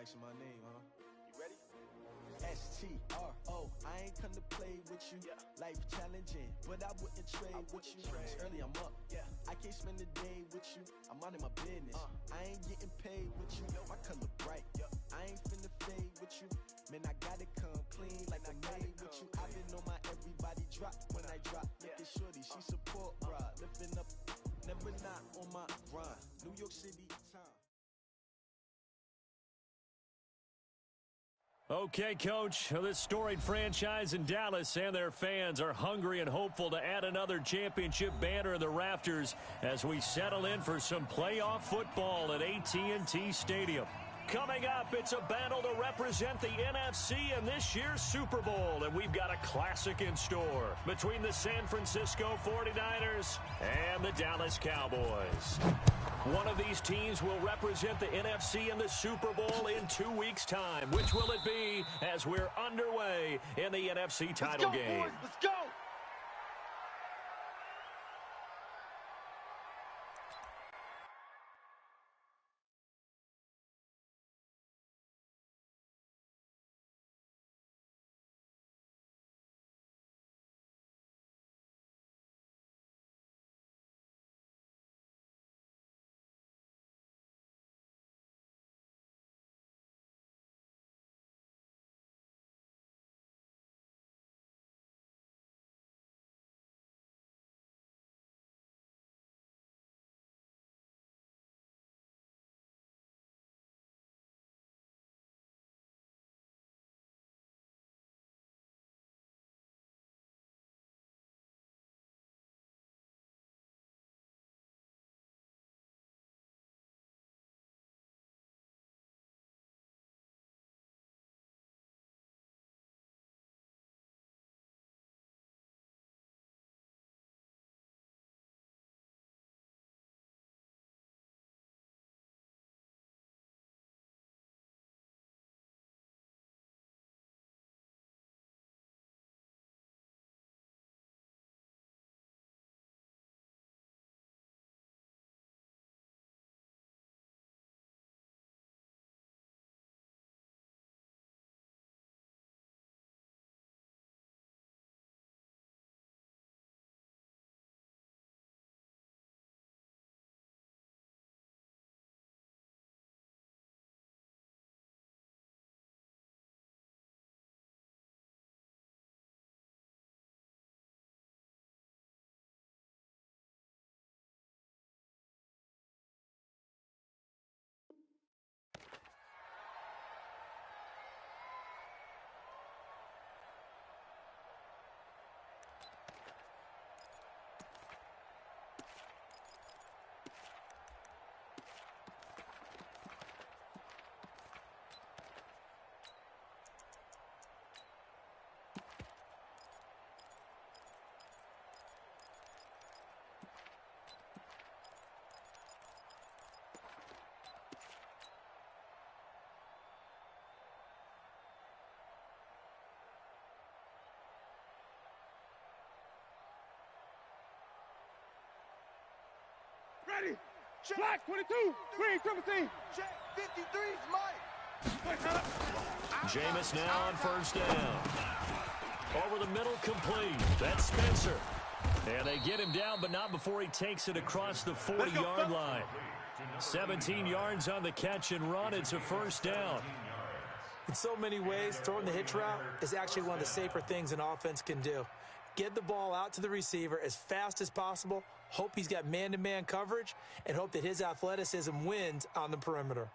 asking my name, huh? You ready? S-T-R-O, I ain't come to play with you. Life challenging, but I wouldn't trade with you. It's early, I'm up. I can't spend the day with you. I'm out of my business. I ain't getting paid with you. My color bright. I ain't finna fade with you. Man, I gotta come clean like I'm made with you. I've been on my everybody drop when I drop. Look at shorty, she support, bruh. Lifting up, never not on my grind. New York City time. Okay, Coach, this storied franchise in Dallas and their fans are hungry and hopeful to add another championship banner in the rafters as we settle in for some playoff football at AT&T Stadium. Coming up, it's a battle to represent the NFC in this year's Super Bowl, and we've got a classic in store between the San Francisco 49ers and the Dallas Cowboys. One of these teams will represent the NFC in the Super Bowl in 2 weeks' time. Which will it be as we're underway in the NFC title game? Boys, let's go! Ready? Check. Black 22, green 17. Check 53's Mike. Jameis now on first down. Over the middle, complete. That's Spencer. And they get him down, but not before he takes it across the 40-yard line. 17 yards on the catch and run. It's a first down. In so many ways, throwing the hitch route is actually one of the safer things an offense can do. Get the ball out to the receiver as fast as possible, hope he's got man-to-man coverage, and hope that his athleticism wins on the perimeter.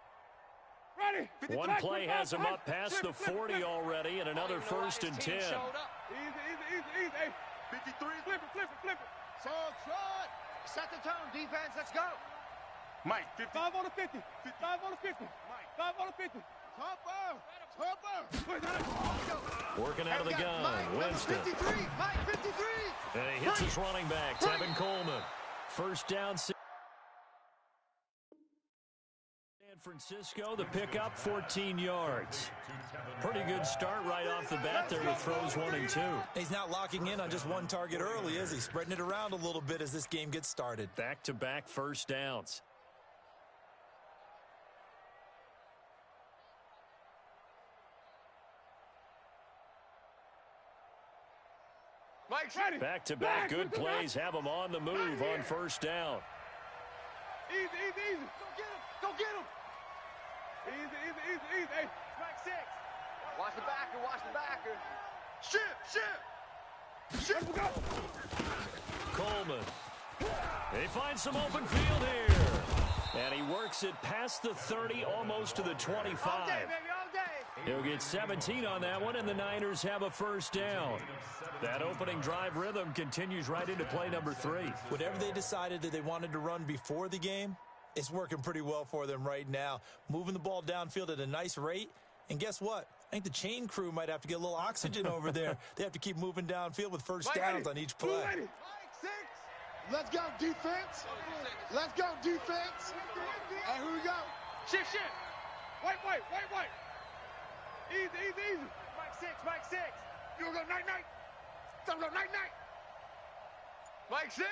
Ready? One play has him up past the 40 already, and another first and 10. Easy. Hey. 53. Flip it. Song shot. Set the tone, defense. Let's go. Mike, 50. 5 on the 50. 5 on the 50. Mike. 5 on the 50. Working out of the gun, Winston. 53, Mike 53. And he hits his running back, Tevin Coleman. First down. San Francisco, the pickup, 14 yards. Pretty good start right off the bat there with throws 1 and 2. He's not locking in on just one target early, is he? Spreading it around a little bit as this game gets started. Back-to-back first downs. Back-to-back good plays have them on the move on first down. Easy, easy, easy. Go get him. Easy. Strike 6. Watch the backer. Let's go. Coleman. They find some open field here. And he works it past the 30, almost to the 25. All day, baby, all day. He'll get 17 on that one, and the Niners have a first down. That opening drive rhythm continues right into play number 3. Whatever they decided that they wanted to run before the game, it's working pretty well for them right now. Moving the ball downfield at a nice rate. And guess what? I think the chain crew might have to get a little oxygen over there. They have to keep moving downfield with first downs on each play. Let's go, defense. Let's go, defense. Hey, here we go. Shift. Wait. Easy. Mike 6. You gonna go night. Don't go night. Mike 6.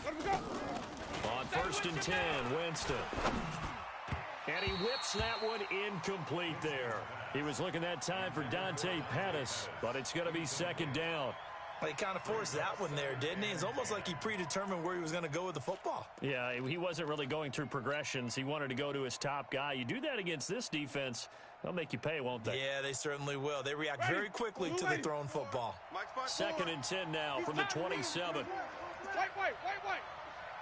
Let me go. On first and 10, Winston. And he whips that one incomplete there. He was looking that time for Dante Pettis, but it's going to be second down. Well, he kind of forced that one there, didn't he? It's almost like he predetermined where he was going to go with the football. Yeah, he wasn't really going through progressions. He wanted to go to his top guy. You do that against this defense, they'll make you pay, won't they? Yeah, they certainly will. They react very quickly to the thrown football. Second and 10 now from the 27. Wait.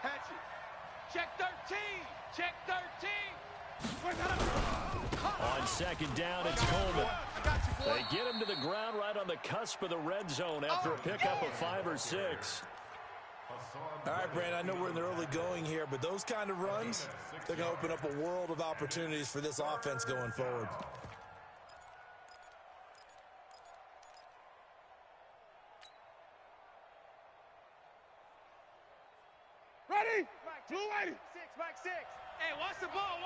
Hatchet. Check 13. On second down, it's Coleman. They get him to the ground right on the cusp of the red zone after a pickup of 5 or 6. All right, Brandon, I know we're in the early going here, but those kind of runs, they're going to open up a world of opportunities for this offense going forward. Ready? Blue lady. Mike 6. Hey, watch the ball.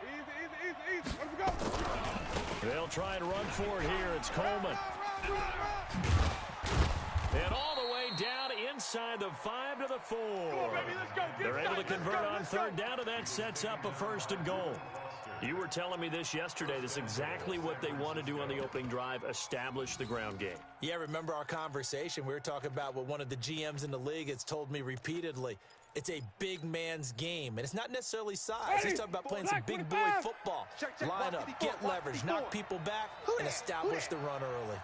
Easy. Let's go. They'll try and run for it here. It's Coleman. And all the way down inside the 5 to the 4. They're able to convert on third down, and that sets up a first and goal. You were telling me this yesterday. This is exactly what they want to do on the opening drive, establish the ground game. Yeah, remember our conversation? We were talking about what one of the GMs in the league has told me repeatedly. It's a big man's game, and it's not necessarily size. He's talking about playing some big boy football. Line up, get leverage, knock people back, and establish the run early.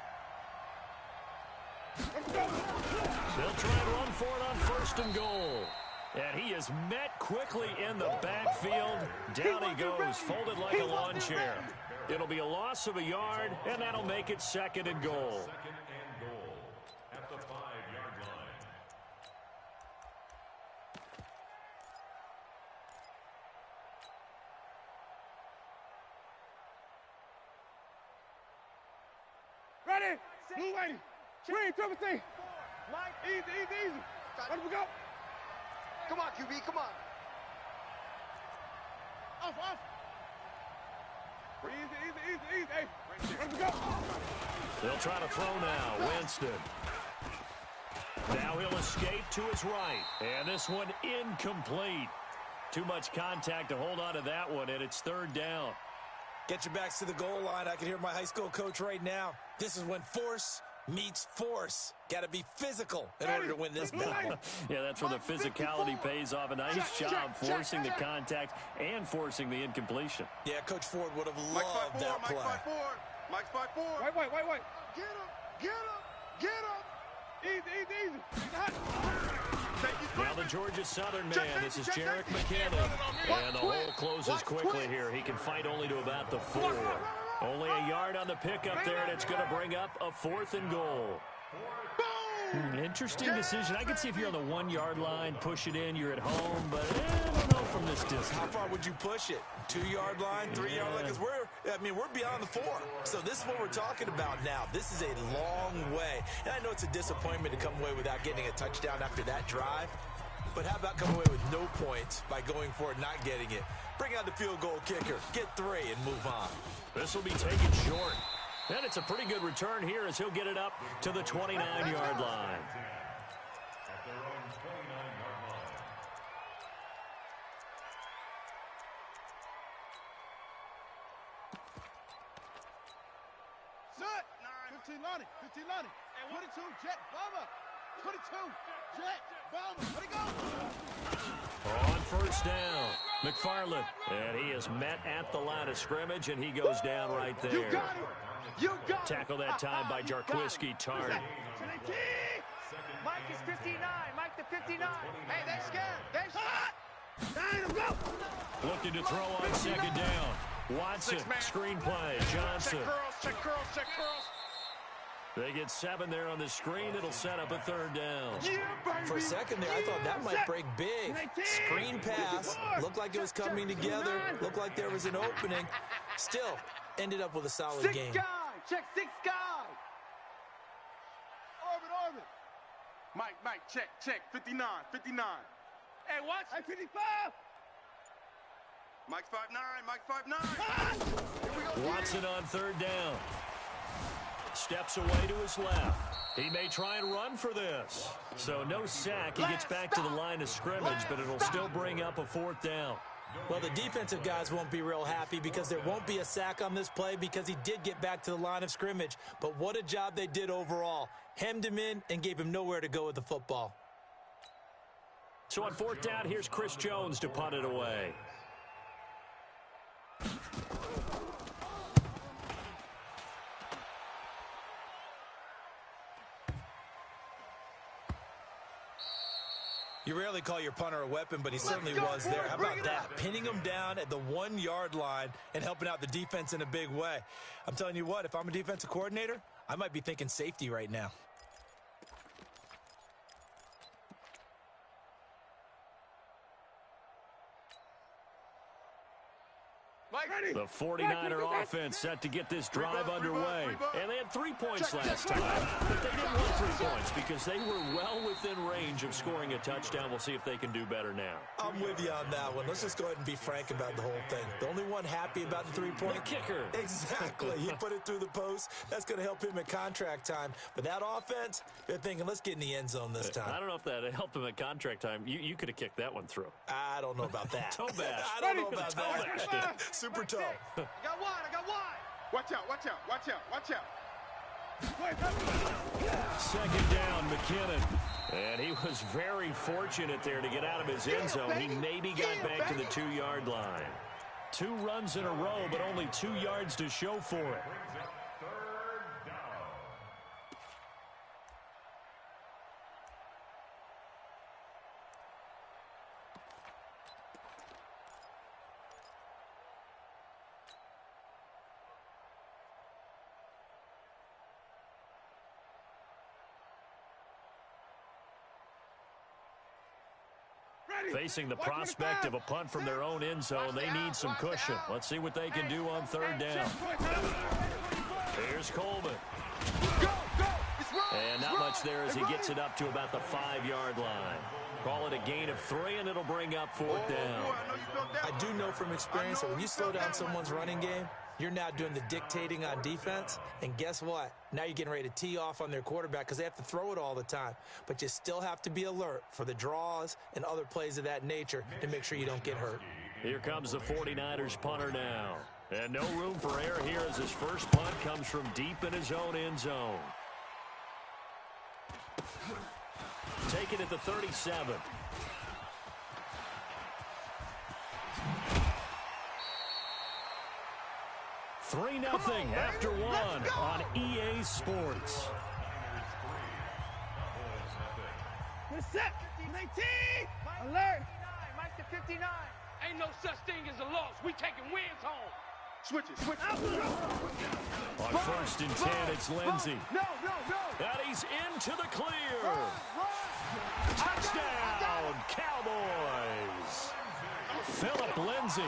They'll try and run for it on first and goal. And he is met quickly in the backfield. Down he goes, folded like a lawn chair. It'll be a loss of a yard, and that'll make it second and goal. At the 5-yard line. Ready? Blue lady. Green, Timothy. Mike. Easy. Let me go. Come on, QB, come on. Off. Easy. Hey, let me go. They'll try to throw now. Winston. Now he'll escape to his right. And this one incomplete. Too much contact to hold on to that one, and it's third down. Get your backs to the goal line. I can hear my high school coach right now. This is when force meets force. Got to be physical in order to win this battle. Yeah, that's where the physicality pays off. A nice job forcing the contact and forcing the incompletion. Yeah, Coach Ford would have loved that play. Mike's 5-4. Wait. Get him. Easy. Now the Georgia Southern man. This is Jarek McKinnon. And the hole closes quickly here. He can fight only to about the 4. Only a yard on the pickup there, and it's going to bring up a 4th and goal. Interesting decision. I could see if you're on the 1-yard line, push it in, you're at home, but I don't know from this distance. How far would you push it? 2-yard line, 3-yard line? Because we're beyond the 4. So this is what we're talking about now. This is a long way. And I know it's a disappointment to come away without getting a touchdown after that drive. But how about coming away with no points by going for it, not getting it? Bring out the field goal kicker, get 3, and move on. This will be taken short. And it's a pretty good return here as he'll get it up to the 29-yard line. At their own 29-yard line. Set. 15 Lonnie. 15 Lonnie. 22 Jet Bomber. 22 Jet Bomber. Let it go. On first down, McFarland. And he is met at the line of scrimmage, and he goes down right there. You got it. You got it. Tackle that time by Jarkowski Tart. Mike is 59. Mike the 59. Hey, they're scared. They're scared. Looking to throw on second down. Watson, screenplay, Johnson. Check curls. They get 7 there on the screen. It'll set up a third down. For a second there, I thought that might break big. Screen pass. Looked like it was coming together. Looked like there was an opening. Still, ended up with a solid game. Check 6 guy. Orbit. Mike, check. 59. Hey, watch. Hey, 55. Mike's 5'9", Mike's 5'9". Watson on third down. Steps away to his left. He may try and run for this. So no sack. He gets back to the line of scrimmage, but it'll still bring up a fourth down. Well, the defensive guys won't be real happy because there won't be a sack on this play because he did get back to the line of scrimmage. But what a job they did overall. Hemmed him in and gave him nowhere to go with the football. So on fourth down, here's Chris Jones to punt it away. You rarely call your punter a weapon, but he certainly was there. How about that? Pinning him down at the 1-yard line and helping out the defense in a big way. I'm telling you what, if I'm a defensive coordinator, I might be thinking safety right now. The 49er offense set to get this drive underway. And they had 3 points last time, but they didn't want 3 points because they were well within range of scoring a touchdown. We'll see if they can do better now. I'm with you on that one. Let's just go ahead and be frank about the whole thing. The only one happy about the 3-point The kicker. Exactly. He put it through the post. That's going to help him at contract time. But that offense, they're thinking, let's get in the end zone this time. I don't know if that helped him at contract time. You could have kicked that one through. I don't know about that. Toe bash. I don't know about that. Super toe. I got wide. Watch out. Second down, McKinnon. And he was very fortunate there to get out of his end zone. He maybe got back to the 2-yard line. 2 runs in a row, but only 2 yards to show for it. Facing the prospect of a punt from their own end zone, they need some cushion. Let's see what they can do on third down. Here's Coleman. And not much there as he gets it up to about the 5-yard line. Call it a gain of 3, and it'll bring up fourth down. I do know from experience that when you slow down someone's running game, you're now doing the dictating on defense. And guess what? Now you're getting ready to tee off on their quarterback because they have to throw it all the time. But you still have to be alert for the draws and other plays of that nature to make sure you don't get hurt. Here comes the 49ers punter now. And no room for error here as his first punt comes from deep in his own end zone. Take it at the 37. 3-0 after 1 on EA Sports. We're set. 19. Alert. Mike the 59. Ain't no such thing as a loss. We taking wins home. Switch it. On first and 10, it's Lindsey. No. And he's into the clear. Touchdown, Cowboys. Philip Lindsey,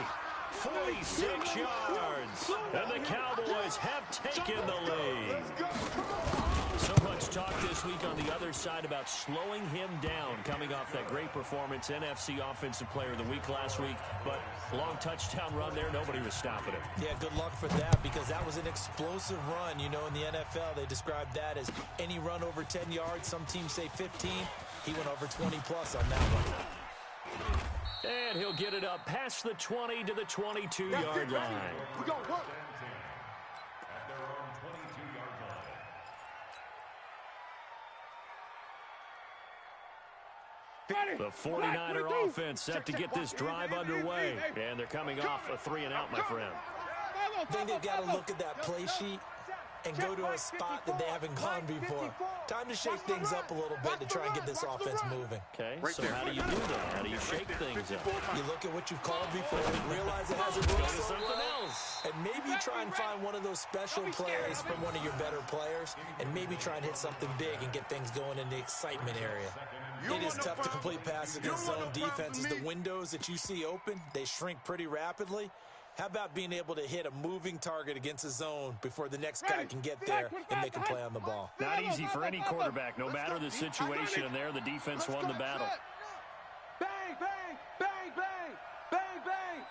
46 yards. And the Cowboys have taken the lead. So much talk this week on the other side about slowing him down coming off that great performance, NFC Offensive Player of the Week last week. But long touchdown run there, nobody was stopping him. Yeah, good luck for that because that was an explosive run. You know, in the NFL, they described that as any run over 10 yards. Some teams say 15. He went over 20-plus on that one. And he'll get it up past the 20 to the 22-yard line. We're going to work. At their own 22-yard The 49er offense set to get this drive underway. And they're coming off a 3-and-out, my friend. I think they've got to look at that play sheet and go to a spot that they haven't gone before. Time to shake things up a little bit to try and get this offense moving. Okay, so how do you do that? How do you shake things up? You look at what you've called before, realize it hasn't worked so something well, else. and maybe try and find one of those special plays from one of your better players, and maybe try and hit something big and get things going in the excitement area. It is tough to complete passes against zone defenses. The windows that you see open, they shrink pretty rapidly. How about being able to hit a moving target against a zone before the next guy can get there and make a play on the ball? Not easy for any quarterback, no matter the situation, and there the defense won the battle. Bang, bang, bang, bang, bang, bang.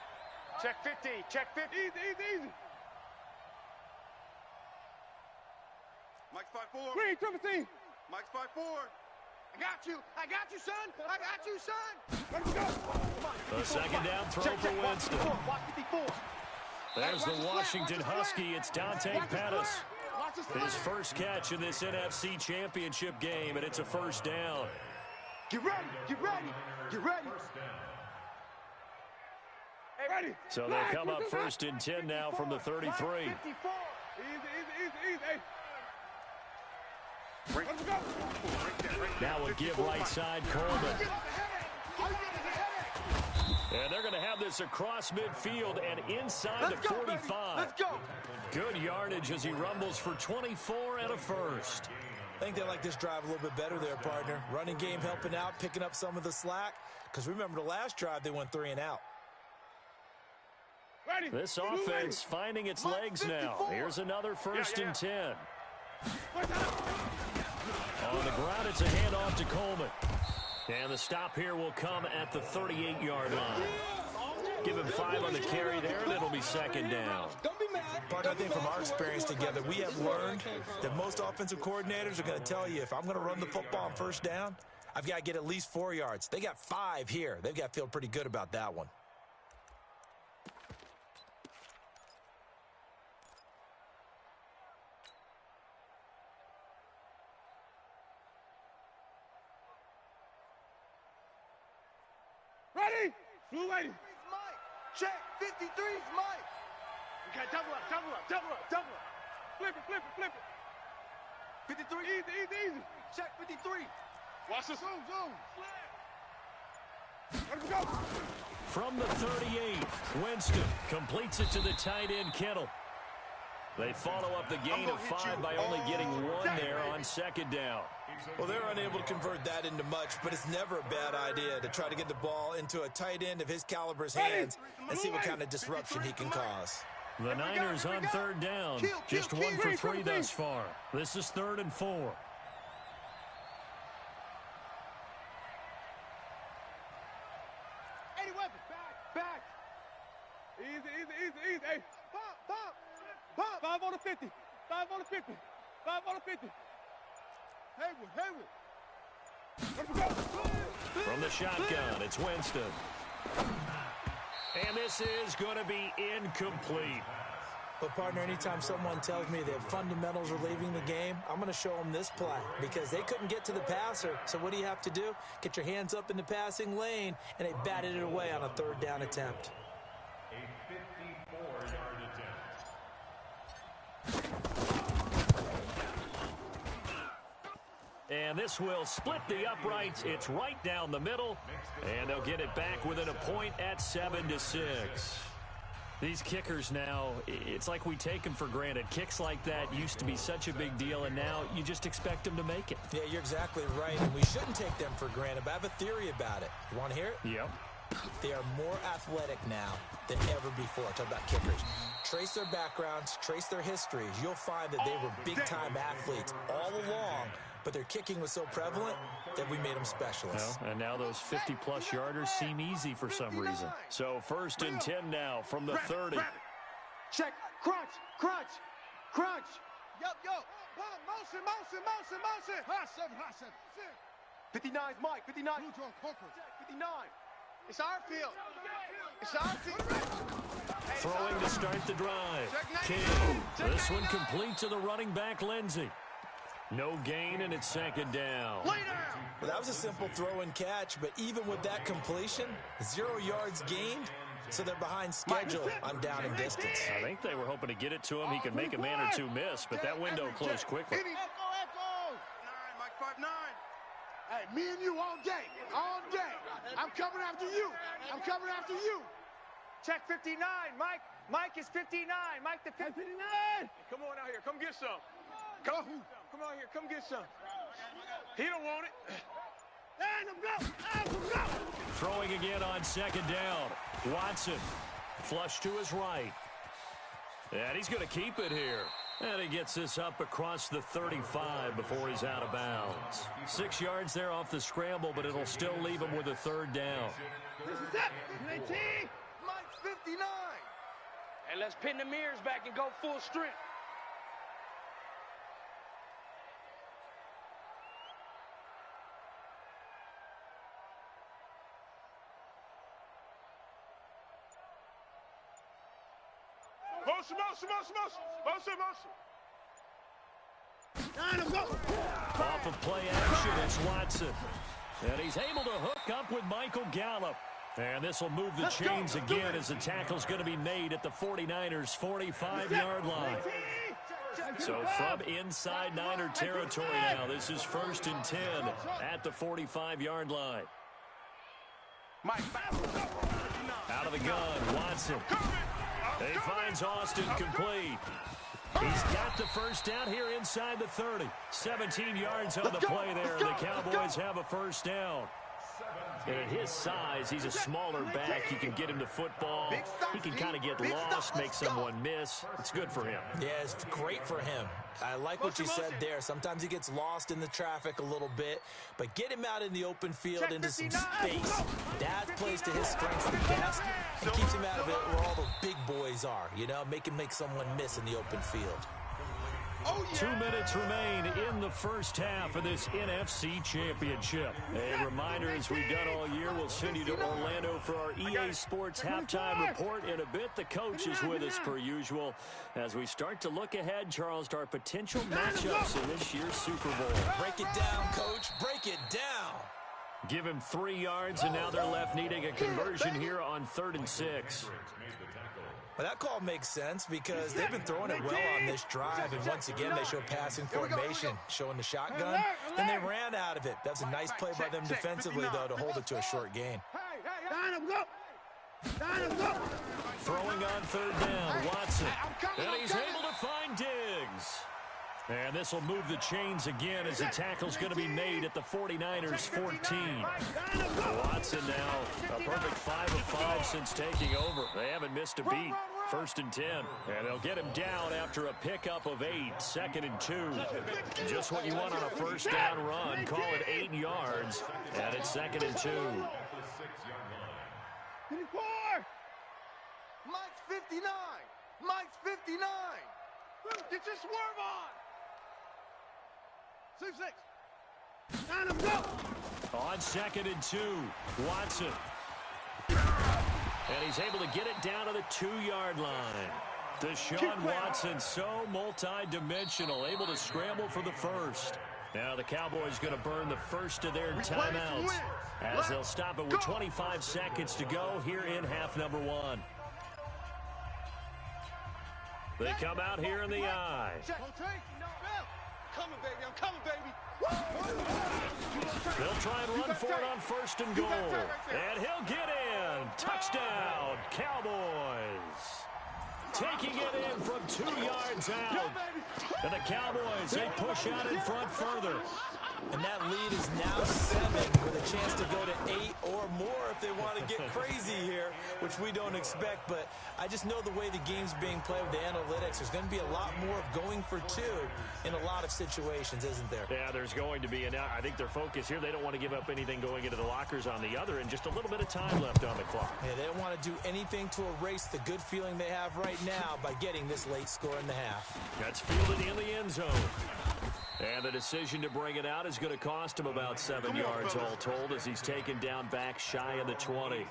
Check 50, check 50. Easy. Mike's 5-4. Green, Timothy. Mike's 5-4. I got you, son. I got you, son. Let's go. The second down throw for Winston. Watch 54. There's the Washington Husky. It's Dante Pettis. His first catch in this NFC Championship game, and it's a first down. Get ready. Hey, ready. So they'll come up first and 10 now from the 33. 54. Easy. Let's go. Now a give right side, Coleman. And they're going to have this across midfield and inside the 45. Let's go. Good yardage as he rumbles for 24 and a first. I think they like this drive a little bit better there, partner. Running game helping out, picking up some of the slack. Because remember, the last drive, they went 3-and-out. This offense finding its legs now. Here's another first and 10. On the ground, it's a handoff to Coleman. And the stop here will come at the 38-yard line. Give him 5 on the carry there, and it'll be second down. Partner, I think from our experience together, we have learned that most offensive coordinators are going to tell you, if I'm going to run the football on first down, I've got to get at least 4 yards. They got 5 here. They've got to feel pretty good about that one. Ready? Blue lady. Mike. Check. 53's Mike. Okay, double up. Flip it. 53. Easy. Check 53. Watch this. Zoom. Let's go. From the 38, Winston completes it to the tight end, Kittle. They follow up the gain of 5 by only getting 1 there on second down. Well, they're unable to convert that into much, but it's never a bad idea to try to get the ball into a tight end of his caliber's hands and see what kind of disruption he can cause. The Niners on third down, just 1 for 3 thus far. This is 3rd and 4. Eddie Weapon. Back. Easy. Hey, pop. 5 on the 50. 5 on the 50. Haywood. Let's go. From the shotgun, it's Winston. And this is going to be incomplete. But, partner, anytime someone tells me that fundamentals are leaving the game, I'm going to show them this play because they couldn't get to the passer. So what do you have to do? Get your hands up in the passing lane, and they batted it away on a 3rd down attempt. A 54-yard attempt. And this will split the uprights. It's right down the middle. And they'll get it back within a point at 7-6. These kickers now, it's like we take them for granted. Kicks like that used to be such a big deal, and now you just expect them to make it. Yeah, you're exactly right, and we shouldn't take them for granted, but I have a theory about it. You want to hear it? Yep. They are more athletic now than ever before. Talk about kickers. Trace their backgrounds, trace their histories. You'll find that they were big-time athletes all along, but their kicking was so prevalent that we made them specialists. Well, and now those 50-plus yarders seem easy for some reason. So 1st and 10 now from the 30. Check. Crunch. Yo. Motion. Hot 7. 59's Mike. 59. 59. It's our field. Throwing to start the drive. King. This one complete to the running back, Lindsey. No gain, and it's second down. Lay down. Well, that was a simple throw and catch, but even with that completion, 0 yards gained, so they're behind schedule on down and distance. I think they were hoping to get it to him. He could make a man or two miss, but that window closed quickly. Echo, echo. 9, Mike 5-9. Hey, me and you all day. All day. I'm coming after you. I'm coming after you. Check 59, Mike. Mike is 59. Mike the 59. Come on out here. Come get some. Come out here. Come get some. He don't want it. Throwing again on second down. Watson, flush to his right. And he's going to keep it here. And he gets this up across the 35 before he's out of bounds. 6 yards there off the scramble, but it'll still leave him with a third down. This is it. 19. Mike's 59. And let's pin the mirrors back and go full strength. Motion. Off of play action, it's Watson. And he's able to hook up with Michael Gallup. And this will move the chains again as the tackle's going to be made at the 49ers' 45-yard line. So from inside Niner territory now, this is 1st and 10 at the 45-yard line. Out of the gun, Watson. He finds Austin complete. He's got the first down here inside the 30. 17 yards on the play there. The Cowboys have a first down. And at his size, he's a smaller back. You can get him to football. He can kind of get lost, make someone miss. It's good for him. Yeah, it's great for him. I like what you said there. Sometimes he gets lost in the traffic a little bit, but get him out in the open field into some space. That plays to his strengths the best and keeps him out of it where all the big boys are, you know, make him make someone miss in the open field. 2 minutes remain in the first half of this NFC Championship. A reminder, as we've done all year, we'll send you to Orlando for our EA Sports halftime report in a bit. The coach is with us per usual as we start to look ahead, Charles, to our potential matchups in this year's Super Bowl. Break it down, Coach. Break it down. Give him 3 yards, and now they're left needing a conversion here on 3rd and 6. Well, that call makes sense because they've been throwing it well on this drive, and once again they show passing formation, showing the shotgun, and they ran out of it. That's a nice play by them defensively, though, to hold it to a short gain. Throwing on 3rd down, Watson, and he's able to find Diggs. And this will move the chains again as the tackle's going to be made at the 49ers' 14. Watson now a perfect 5 of 5 since taking over. They haven't missed a beat. 1st and 10. And they'll get him down after a pickup of 8. 2nd and 2. Just what you want on a first down run. Call it 8 yards. And it's 2nd and 2. 24. Mike's 59. Mike's 59. Get your swerve on. 6. Line him, go. On 2nd and 2, Watson. And he's able to get it down to the 2-yard line. Deshaun Watson, so multi-dimensional, able to scramble for the first. Now the Cowboys going to burn the first of their timeouts as they'll stop it with 25 seconds to go here in half number 1. They come out here in the eye. Coming, baby. I'm coming, baby. They'll try and run for it on 1st and goal. And he'll get in. Touchdown, Cowboys. Taking it in from 2 yards out. And the Cowboys, they push out in front further. And that lead is now 7 with a chance to go to 8 or more if they want to get crazy here, which we don't expect. But I just know the way the game's being played with the analytics, there's going to be a lot more of going for 2 in a lot of situations, isn't there? Yeah, there's going to be. And I think their focus here, they don't want to give up anything going into the lockers on the other, and just a little bit of time left on the clock. Yeah, they don't want to do anything to erase the good feeling they have right now by getting this late score in the half. That's fielded in the end zone. And the decision to bring it out is going to cost him about 7 yards all told as he's taken down back shy of the 20.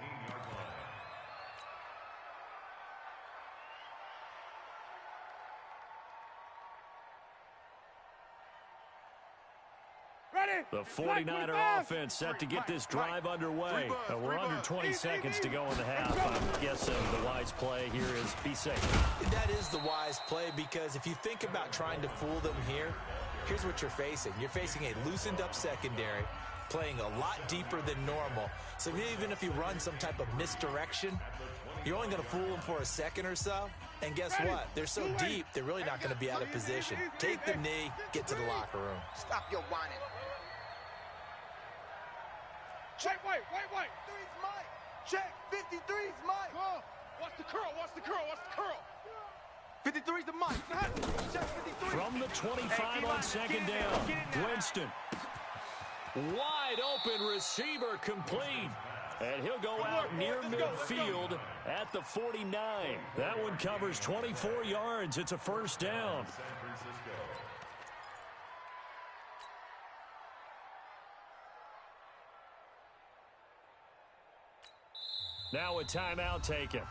The 49er offense set to get this drive underway. We're under 20 seconds to go in the half. I'm guessing the wise play here is be safe. That is the wise play, because if you think about trying to fool them here, here's what you're facing. You're facing a loosened up secondary, playing a lot deeper than normal. So even if you run some type of misdirection, you're only going to fool them for a second or so. And guess what? They're so deep, they're really not going to be out of position. Take the knee, get to the locker room. Stop your whining. Check, wait. 3's Mike. Check, 53's Mike. Watch the curl. 53's the Mike. Check, 53. From the 25 on second down, Winston. Wide open receiver complete. And he'll go out near midfield at the 49. That one covers 24 yards. It's a first down. Now a timeout taken.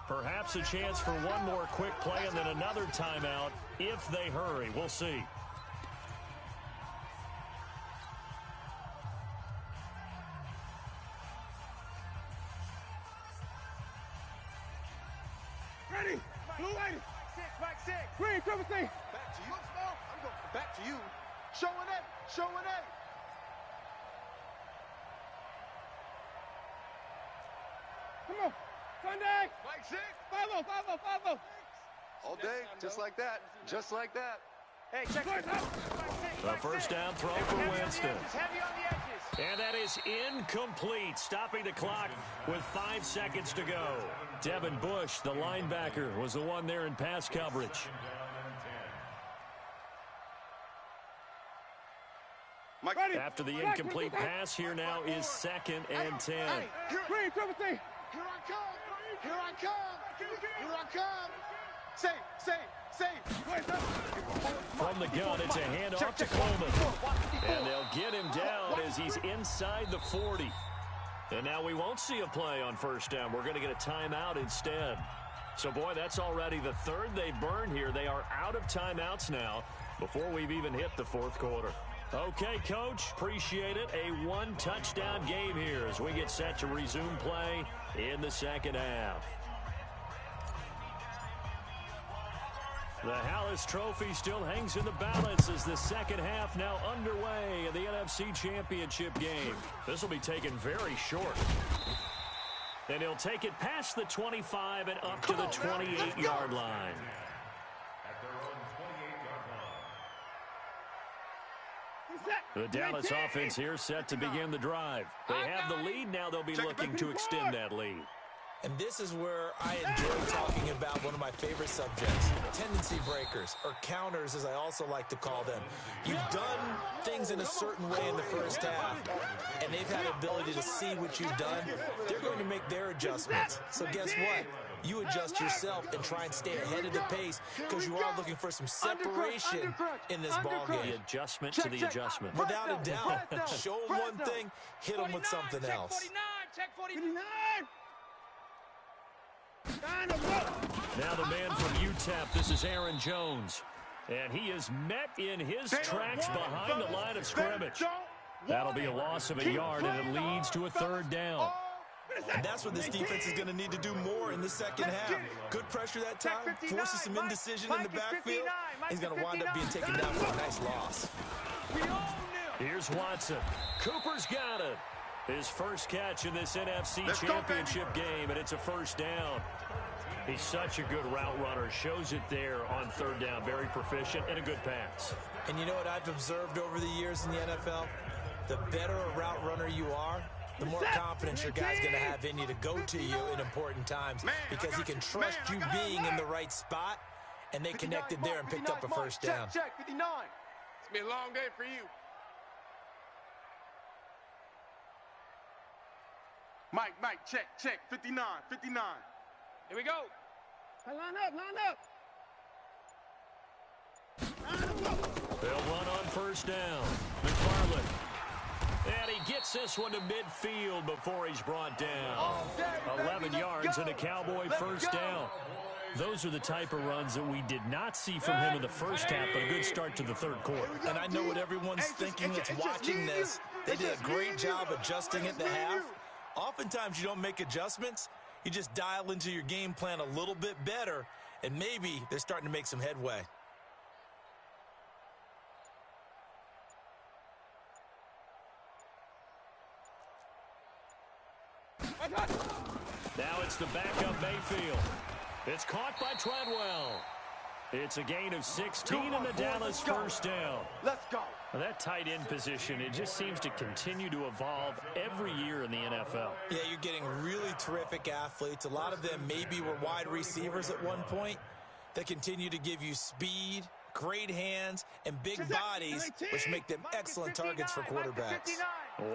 Perhaps a chance for one more quick play and then another timeout if they hurry. We'll see. Ready. Blue lady. Mike 6. Green, triple C. Back to you. I'm going back to you. Showing A. Come on. Sunday. Mike 6. 5-0. All day, just like that. Hey, check Good. A first down throw for Winston. Heavy on the edges. And that is incomplete, stopping the clock with 5 seconds to go. Devin Bush, the linebacker, was the one there in pass coverage. Mike, After the incomplete pass, here now is 2nd and 10. Green, triple C. Here I come. Say. From the gun, it's a handoff to Coleman. And they'll get him down as he's inside the 40. And now we won't see a play on first down. We're going to get a timeout instead. So, boy, that's already the third they burned here. They are out of timeouts now before we've even hit the fourth quarter. Okay, Coach, appreciate it. A one-touchdown game here as we get set to resume play in the second half. The Hallis Trophy still hangs in the balance as the second half now underway in the NFC Championship game. This will be taken very short. And he'll take it past the 25 and up to the 28-yard line. The Dallas offense here set to begin the drive. They have the lead. Now they'll be looking to extend that lead. And this is where I enjoy talking about one of my favorite subjects, tendency breakers, or counters as I also like to call them. You've done things in a certain way in the first half, and they've had the ability to see what you've done. They're going to make their adjustments. So guess what? You adjust yourself and try and stay ahead of the pace because you are looking for some separation in this ball game. The adjustment to the adjustment. Without a doubt. Show them one thing, hit them with something else. Check 49. Now the man from UTEP, this is Aaron Jones. And he is met in his tracks behind the line of scrimmage. That'll be a loss of a yard, and it leads to a third down. And that's what this defense is going to need to do more in the second half. Good pressure that time, forces some indecision in the backfield. He's going to wind up being taken down for a nice loss. Here's Watson. Cooper's got it. His first catch in this NFC Championship game, and it's a first down. He's such a good route runner. Shows it there on third down. Very proficient and a good pass. And you know what I've observed over the years in the NFL? The better a route runner you are, the more confidence your guy's going to have in you to go to you in important times because he can trust you being in the right spot, and they connected there and picked up a first down. Check 59. It's been a long day for you. Mike, check, 59. Here we go. Line up. They'll run on first down. McFarland. And he gets this one to midfield before he's brought down. 11 yards and a Cowboy first down. those are the type of runs that we did not see from him in the first half, but a good start to the third quarter. And I know what everyone's thinking that's watching this. They did a great job adjusting at the half. Oftentimes you don't make adjustments. You just dial into your game plan a little bit better, and maybe they're starting to make some headway. Now it's the backup Mayfield. It's caught by Treadwell. It's a gain of 16 and the Dallas first down. Let's go. Well, that tight end position, it just seems to continue to evolve every year in the NFL. Yeah, you're getting really terrific athletes. A lot of them maybe were wide receivers at one point that continue to give you speed, great hands, and big bodies, which make them excellent targets for quarterbacks.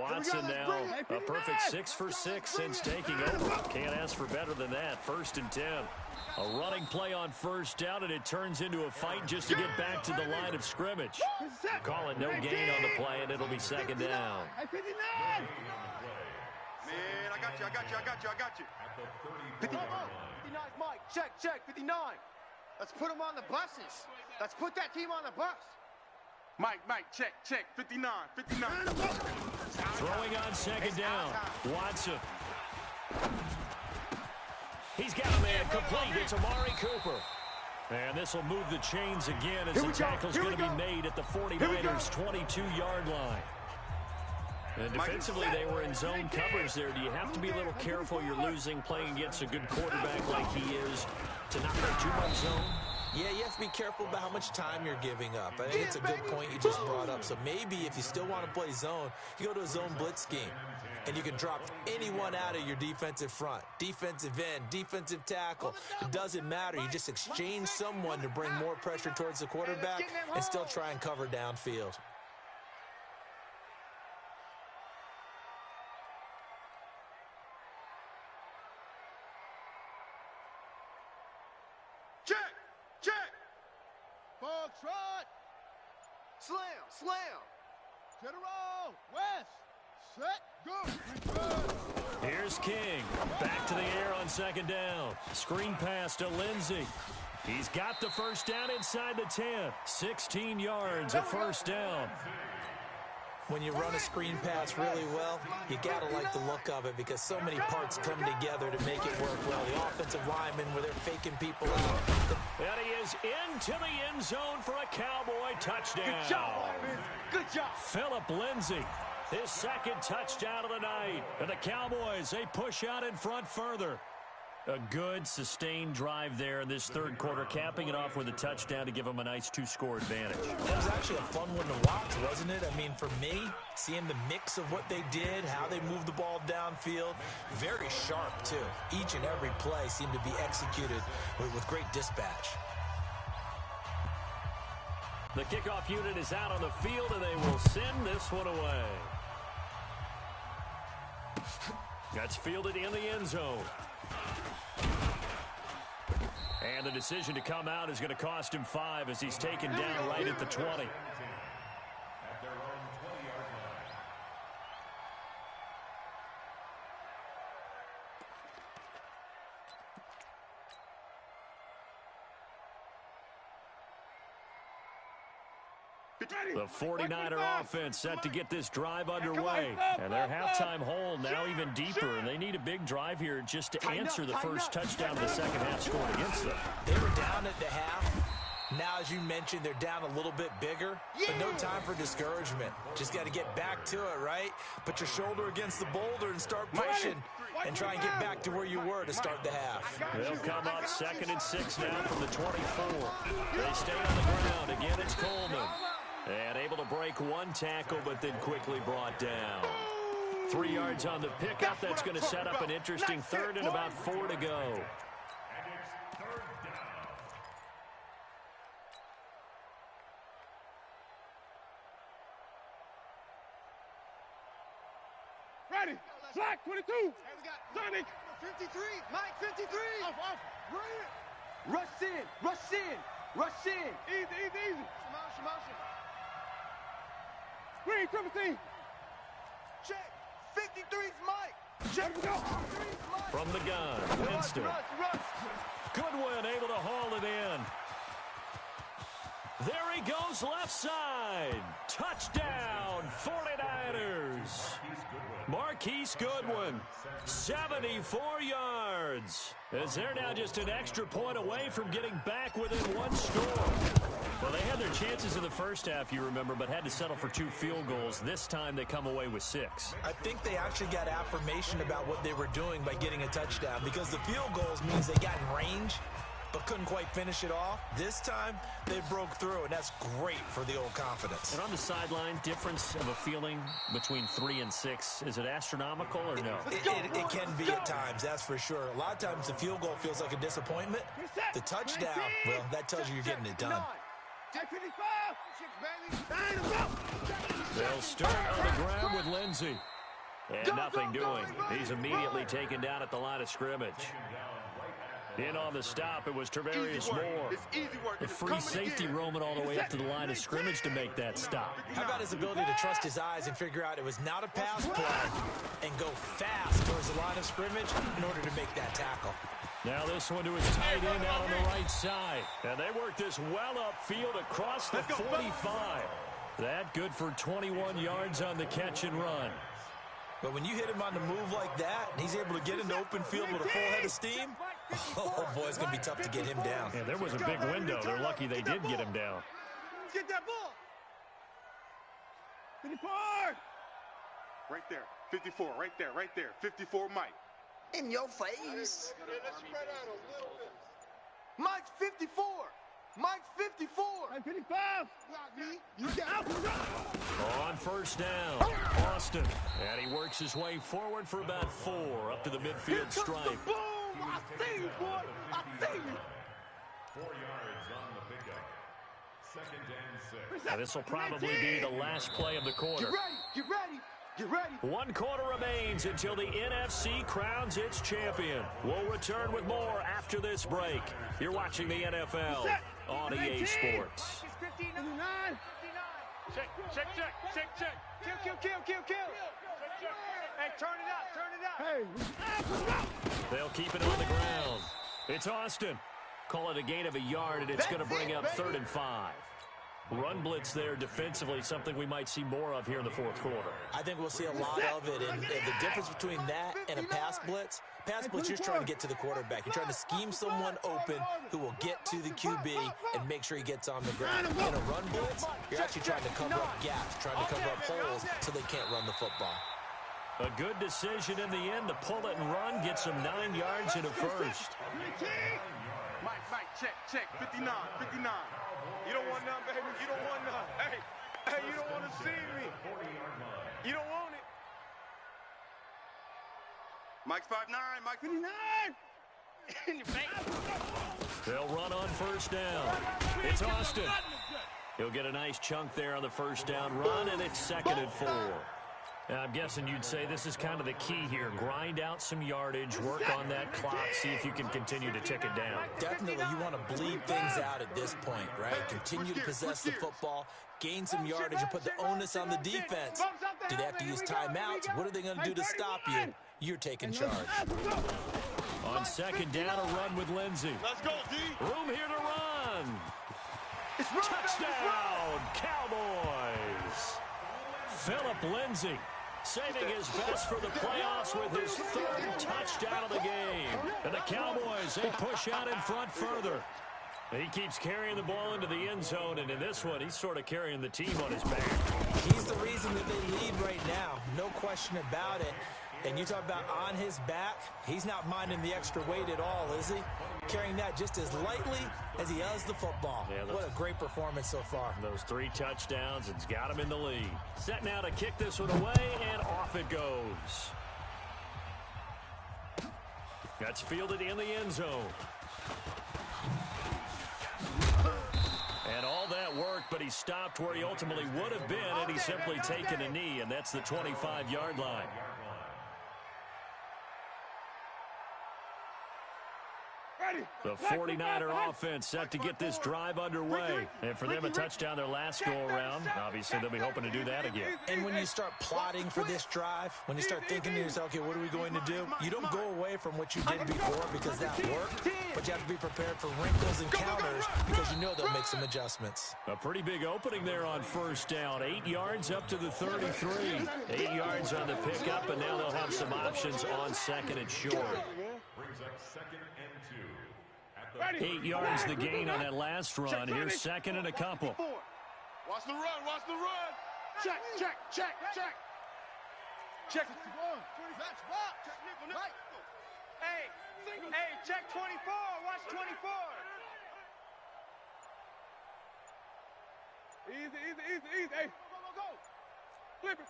Watson now a perfect 6 for 6 since taking over. Can't ask for better than that. 1st and 10. A running play on first down, and it turns into a fight just to get back to the line of scrimmage. Calling no gain on the play, and it'll be 2nd down. Man, I got you. 59, Mike. Check, 59. Let's put them on the buses. Let's put that team on the bus. Mike, check, 59. Throwing on 2nd down. Watson. He's got a man complete. It's Amari Cooper. And this will move the chains again as the tackle's going to be made at the 49ers' 22-yard line. And defensively, they were in zone coverage there. Do you have to be a little careful? You're losing, playing against a good quarterback like he is, to not play too much zone? Yeah, you have to be careful about how much time you're giving up. I think it's a good point you just brought up. So maybe if you still want to play zone, you go to a zone blitz scheme, and you can drop anyone out of your defensive front, defensive end, defensive tackle. It doesn't matter. You just exchange someone to bring more pressure towards the quarterback and still try and cover downfield. Check. Ball trot. Slam. General. West. Set. Go. Here's King. Back to the air on 2nd down. Screen pass to Lindsey. He's got the first down inside the 10. 16 yards, a first down. When you run a screen pass really well, you got to like the look of it because so many parts come together to make it work well. The offensive linemen, where they're faking people out. And he is into the end zone for a Cowboy touchdown. Good job, Marvin. Good job. Phillip Lindsay, his 2nd touchdown of the night. And the Cowboys, they push out in front further. A good, sustained drive there in this 3rd quarter, capping it off with a touchdown to give them a nice 2-score advantage. That was actually a fun one to watch, wasn't it? I mean, for me, seeing the mix of what they did, how they moved the ball downfield, very sharp, too. Each and every play seemed to be executed with great dispatch. The kickoff unit is out on the field, and they will send this one away. That's fielded in the end zone. And the decision to come out is going to cost him 5 as he's taken down right at the 20. At their own 20-yard line. The 49er offense set to get this drive underway. And their halftime hole now even deeper. And they need a big drive here just to answer the first touchdown of the second half scored against them. They were down at the half. Now, as you mentioned, they're down a little bit bigger, but no time for discouragement. Just got to get back to it, right? Put your shoulder against the boulder and start pushing and try and get back to where you were to start the half. They'll come up 2nd and 6 now from the 24. They stay on the ground. Again, it's Coleman. And able to break one tackle, but then quickly brought down. 3 yards on the pickup. That's going to set up an interesting 3rd and about 4 to go. And it's 3rd down. Ready. Black 22. Sonic. 53. Mike, 53. Off. Rush in. Easy. Motion. Green, triple team. Check. 53's Mike. From the gun, Winston. Goodwin able to haul it in. There he goes left side. Touchdown, 49ers. Marquise Goodwin, 74 yards. As they're now just an extra point away from getting back within one score. Well, they had their chances in the first half, you remember, but had to settle for 2 field goals. This time they come away with 6. I think they actually got affirmation about what they were doing by getting a touchdown, because the field goals means they got in range but couldn't quite finish it off. This time, they broke through, and that's great for the old confidence. And on the sideline, difference of a feeling between 3 and 6, is it astronomical or no? It can be at times, that's for sure. A lot of times the field goal feels like a disappointment. The touchdown, well, that tells you you're getting it done. They'll start on the ground with Lindsey. And nothing doing. He's immediately taken down at the line of scrimmage. In on the stop, it was Travarius Moore. The free safety roaming all the way up to the line of scrimmage to make that stop. How about his ability to trust his eyes and figure out it was not a pass play and go fast towards the line of scrimmage in order to make that tackle. Now this one to his tight end out on the right side. And they work this well upfield across the 45. That good for 21 yards on the catch and run. But when you hit him on the move like that, and he's able to get into open field with a full head of steam, oh, boy, it's going to be tough to get him down. Yeah, there was a big window. They're lucky they did get him down. Get that ball. 54. Right there. 54. Right there. 54, Mike. In your face. Let's spread out a little bit. Mike's 54. Mike's 54. 55. You got On first down, Austin. And he works his way forward for about 4 up to the midfield stripe. Boom! I see you, boy. I see you. 4 yards on the pickup. 2nd and 6. And this will probably be the last play of the quarter. Get ready. 1 quarter remains until the NFC crowns its champion. We'll return with more after this break. You're watching the NFL on EA Sports. 59. Check. Kill. Hey, turn it out. They'll keep it on the ground. It's Austin. Call it a gain of a yard, and it's going to bring up 3rd and 5. Run blitz there defensively, something we might see more of here in the 4th quarter. I think we'll see a lot of it, and the difference between that and a pass blitz, you're trying to get to the quarterback. You're trying to scheme someone open who will get to the QB and make sure he gets on the ground. In a run blitz, you're actually trying to cover up gaps, trying to cover up holes so they can't run the football. A good decision in the end to pull it and run, get some 9 yards in a first. Mike, check. 59. You don't want none, baby. You don't want none. Hey, you don't want to see me. You don't want it. Mike's 5'9", Mike 59. In your face. They'll run on first down. It's Austin. He'll get a nice chunk there on the first down run, and it's 2nd and 4. Now, I'm guessing you'd say this is kind of the key here. Grind out some yardage, work on that clock, see if you can continue to tick it down. Definitely, you want to bleed things out at this point, right? Continue to possess the football, gain some yardage, and put the onus on the defense. Do they have to use timeouts? What are they going to do to stop you? You're taking charge. On 2nd down, a run with Lindsey. Let's go, D. Room here to run. Touchdown, Cowboys. Philip Lindsey saving his best for the playoffs with his 3rd touchdown of the game. And the Cowboys, they push out in front further. And he keeps carrying the ball into the end zone, and in this one, he's sort of carrying the team on his back. He's the reason that they lead right now, no question about it. And you talk about on his back, he's not minding the extra weight at all, is he? Carrying that just as lightly as he does the football. Yeah, what a great performance so far. Those 3 touchdowns, it's got him in the lead. Set now to kick this one away, and off it goes. That's fielded in the end zone. And all that worked, but he stopped where he ultimately would have been, and he's simply taken a knee, and that's the 25-yard line. The 49er offense set to get this drive underway. And for them, a touchdown their last go-around. Obviously, they'll be hoping to do that again. And when you start plotting for this drive, when you start thinking to yourself, okay, what are we going to do? You don't go away from what you did before because that worked, but you have to be prepared for wrinkles and counters because you know they'll make some adjustments. A pretty big opening there on first down. 8 yards up to the 33. 8 yards on the pickup, and now they'll have some options on second and short. Brings up 2nd and 2. 8 yards the gain on that last run. Here's second and a couple. Watch the run, watch the run. Check, check, check, check. Check. Hey, check 24. Watch 24. Easy. Hey, go. Flip it.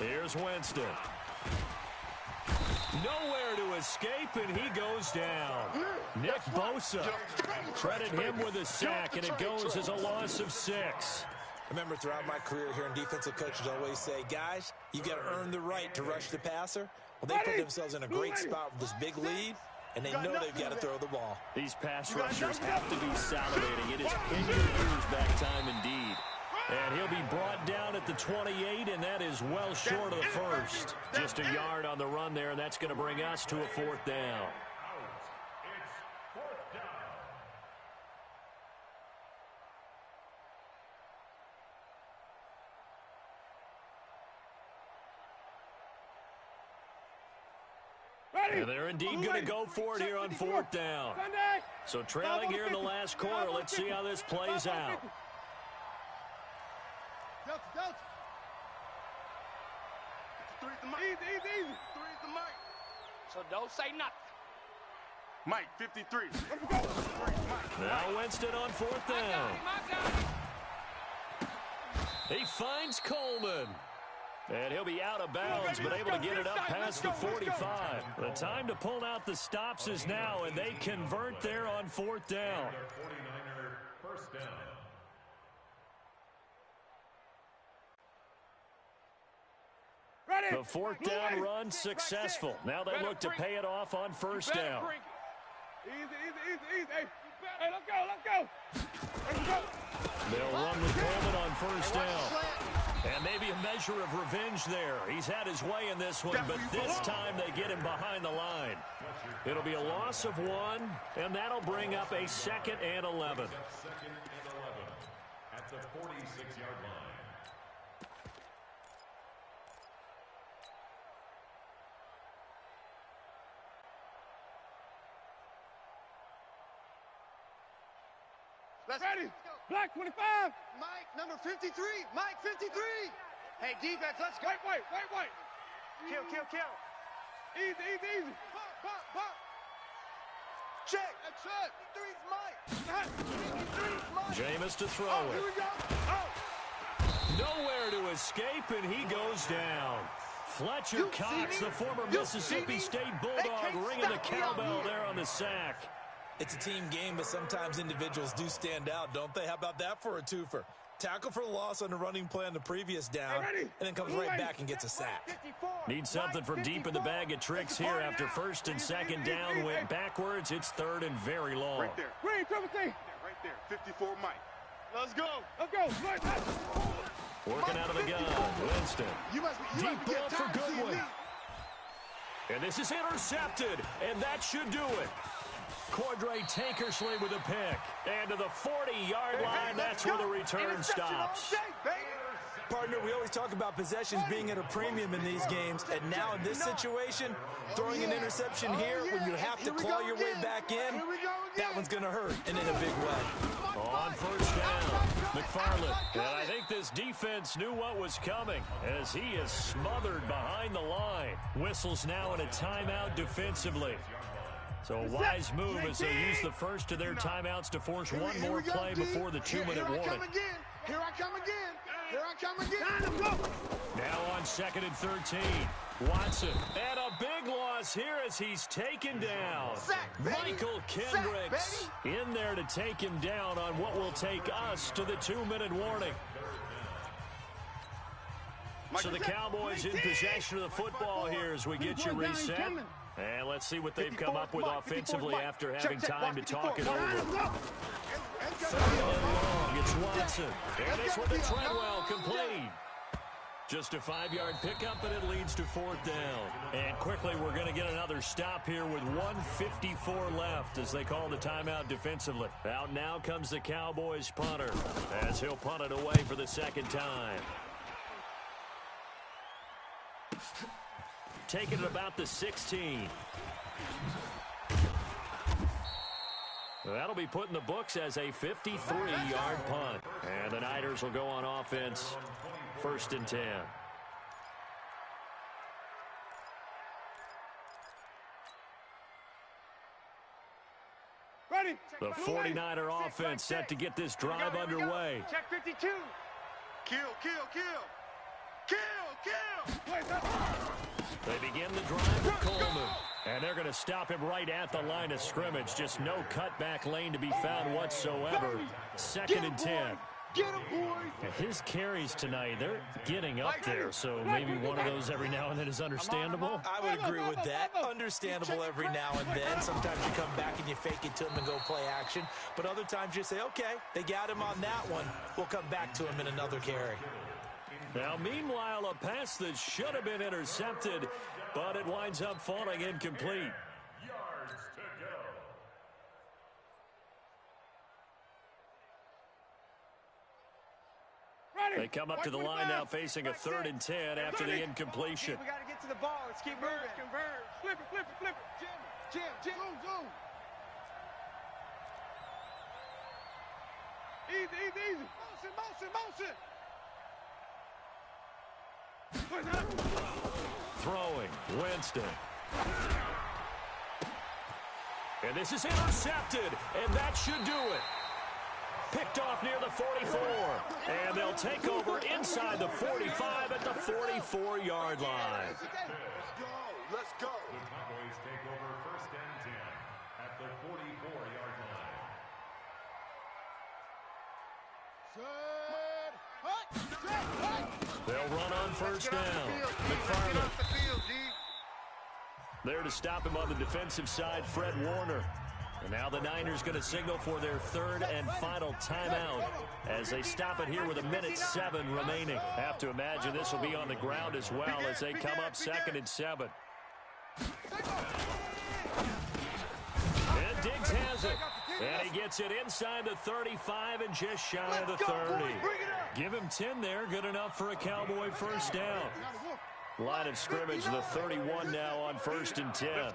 Here's Winston. Nowhere to escape, and he goes down. Nick Bosa. Credit him with a sack, and it goes as a loss of 6. I remember throughout my career hearing defensive coaches always say, guys, you got to earn the right to rush the passer. Well, they put themselves in a great spot with this big lead, and they know they've got to throw the ball. These pass rushers have to be salivating. It is pin your ears back time indeed. And he'll be brought down at the 28, and that is well short of the first. Just a yard on the run there, and that's going to bring us to a 4th down. It's 4th down. And they're indeed going to go for it here on 4th down. So trailing here in the last quarter, let's see how this plays out. Delta. Easy. 3's the mic. So don't say nothing. Mike, 53. Now Winston on 4th down. He finds Coleman. And he'll be out of bounds, but able to get it up past the 45. The time to pull out the stops is now, and they convert there on 4th down. 49er first down. The 4th down run successful. Now they look to pay it off on first down. Easy. Hey, let's go. They'll run with Coleman on first down. And maybe a measure of revenge there. He's had his way in this one, but this time they get him behind the line. It'll be a loss of 1, and that'll bring up a 2nd and 11. 2nd and 11 at the 46-yard line. Ready. Black 25. Mike, number 53. Mike, 53. Hey, defense, let's go. Wait. Kill. Easy. Bump. Check. That's it. 53's Mike. 53's Mike. Jameis to throw Oh, it. here we go. Oh. Nowhere to escape, and he goes down. Fletcher Cox, the former Mississippi State Bulldog, ringing the cowbell there on the sack. It's a team game, but sometimes individuals do stand out, don't they? How about that for a twofer? Tackle for loss on the running play on the previous down, and then comes right back and gets a sack. Need something from deep in the bag of tricks here after first and second down went backwards. It's 3rd and very long. Right there. Green, triple T. Right there. 54 Mike. Let's go. Working out of the gun. Winston. Deep ball for Goodwin. And this is intercepted, and that should do it. Cordray Tankersley with a pick. And to the 40-yard line, that's where the return stops. Partner, we always talk about possessions being at a premium in these games, and now in this situation, throwing an interception here when you have to claw your way back in, that one's going to hurt, and in a big way. On first down, McFarland. And I think this defense knew what was coming as he is smothered behind the line. Whistles now in a timeout defensively. So a wise move as they use the first of their timeouts to force one more play before the 2-minute warning. Here I come again. Now on 2nd and 13. Watson. And a big loss here as he's taken down. Michael Kendricks in there to take him down on what will take us to the 2-minute warning. So the Cowboys in possession of the football here as we get you reset. And let's see what they've come up with offensively after having time to talk it over. It's Watson. And this one to Treadwell, complete. Just a 5-yard pickup, and it leads to 4th down. And quickly, we're going to get another stop here with 1:54 left as they call the timeout defensively. Out now comes the Cowboys punter as he'll punt it away for the 2nd time. Taking it about the 16. That'll be put in the books as a 53-yard punt. And the Niners will go on offense. 1st and 10. Ready. The 49er offense set to get this drive underway. Check 52. Kill, kill, kill. Kill, kill. They begin the drive with Coleman. And they're going to stop him right at the line of scrimmage. Just no cutback lane to be found whatsoever. 2nd and 10. Get him, boys. His carries tonight, they're getting up there, so maybe one of those every now and then is understandable. I would agree with that. Understandable every now and then. Sometimes you come back and you fake it to him and go play action. But other times you say, okay, they got him on that one. We'll come back to him in another carry. Now, meanwhile, a pass that should have been intercepted, but it winds up falling incomplete. They come up to the line now facing a 3rd and 10 after the incompletion. We got to get to the ball. Let's keep moving. Converge. Flip it, flip it, flip it. Jam, zoom. Easy. Motion. Throwing, Winston. And this is intercepted, and that should do it. Picked off near the 44, and they'll take over inside the 45 at the 44-yard line. Let's go. The Cowboys take over 1st and 10 at the 44-yard line. They'll run on 1st down. McFarland. There to stop him on the defensive side, Fred Warner. And now the Niners going to signal for their 3rd and final timeout as they stop it here with 1:07 remaining. Have to imagine this will be on the ground as well as they come up 2nd and 7. And Diggs has it. And he gets it inside the 35 and just shy of the 30. Give him 10 there. Good enough for a Cowboy 1st down. Line of scrimmage, the 31 now on 1st and 10.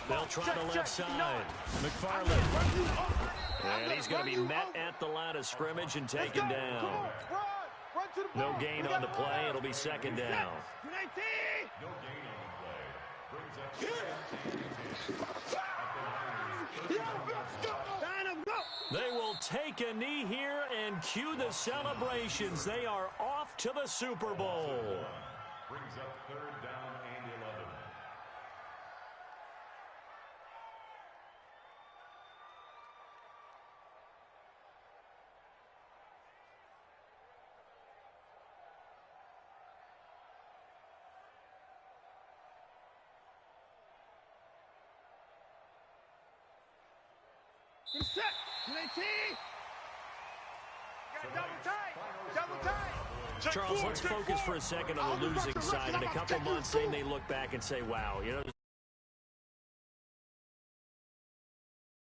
They'll try the left side. McFarland. And he's going to be met at the line of scrimmage and taken down. No gain on the play. It'll be 2nd down. No gain on the play. They will take a knee here and cue the celebrations. They are off to the Super Bowl. Brings up 3rd down and 11. Set. Double tight. Charles, let's focus for a second on the losing side. In a couple months, they may look back and say, wow, you know,